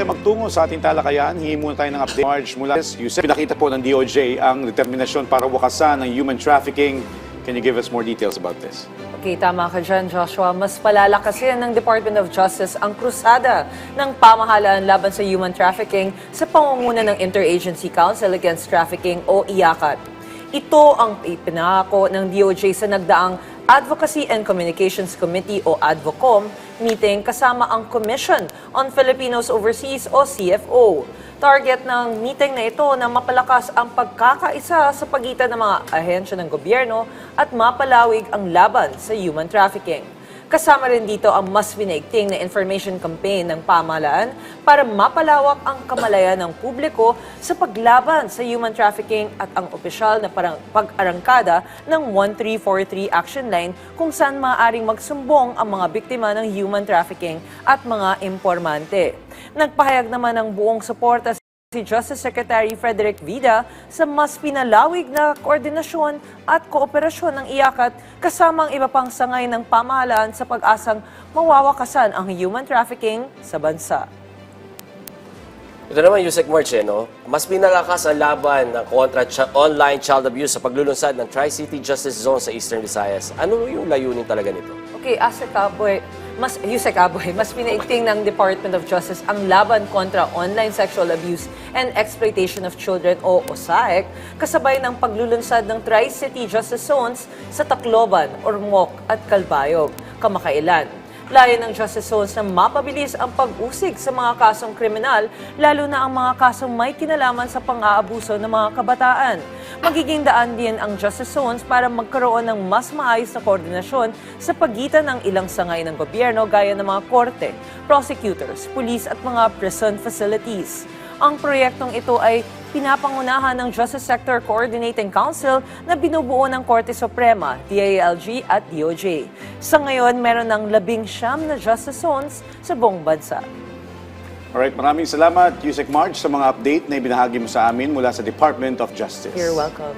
tayo magtungo sa ating talakayan, hingi muna tayo ng update. Marge, mula Yusek, pinakita po ng DOJ ang determinasyon para wakasan ng human trafficking. Can you give us more details about this? Okay, tama ka dyan, Joshua. Mas palalakasin ng Department of Justice ang krusada ng pamahalaan laban sa human trafficking sa pangunguna ng Interagency Council Against Trafficking o IACAT. Ito ang ipinangako ng DOJ sa nagdaang Advocacy and Communications Committee o ADVOCOM meeting kasama ang Commission on Filipinos Overseas o CFO. Target ng meeting na ito na mapalakas ang pagkakaisa sa pagitan ng mga ahensya ng gobyerno at mapalawig ang laban sa human trafficking. Kasama rin dito ang mas binaigting na information campaign ng pamahalaan para mapalawak ang kamalayan ng publiko sa paglaban sa human trafficking at ang opisyal na pag-arangkada ng 1343 Action Line kung saan maaaring magsumbong ang mga biktima ng human trafficking at mga impormante. Nagpahayag naman ng buong suporta si Justice Secretary Frederick Vida sa mas pinalawig na koordinasyon at kooperasyon ng IACAT kasama ang iba pang sangay ng pamahalaan sa pag-asang mawawakasan ang human trafficking sa bansa. Ito naman, Yusek March, no? Mas pinalakas ang laban ng kontra online child abuse sa paglulunsad ng Tri-City Justice Zone sa Eastern Visayas. Ano yung layunin talaga nito? Okay, Yusek Aboy, mas pinaigting ng Department of Justice ang laban kontra online sexual abuse and exploitation of children o OSAEC, kasabay ng paglulunsad ng Tri-City Justice Zones sa Tacloban, Ormoc at Calbayog, kamakailan. Layo ng Justice Zones na mapabilis ang pag-usig sa mga kasong kriminal, lalo na ang mga kasong may kinalaman sa pang-aabuso ng mga kabataan. Magiging daan din ang Justice Zones para magkaroon ng mas maayos na koordinasyon sa pagitan ng ilang sangay ng gobyerno gaya ng mga korte, prosecutors, police at mga prison facilities. Ang proyektong ito ay pinapangunahan ng Justice Sector Coordinating Council na binubuo ng Korte Suprema, DILG at DOJ. Sa ngayon, meron ng 19 na Justice Zones sa buong bansa. Alright, maraming salamat, Yusek Marge, sa mga update na ibinahagi mo sa amin mula sa Department of Justice. You're welcome.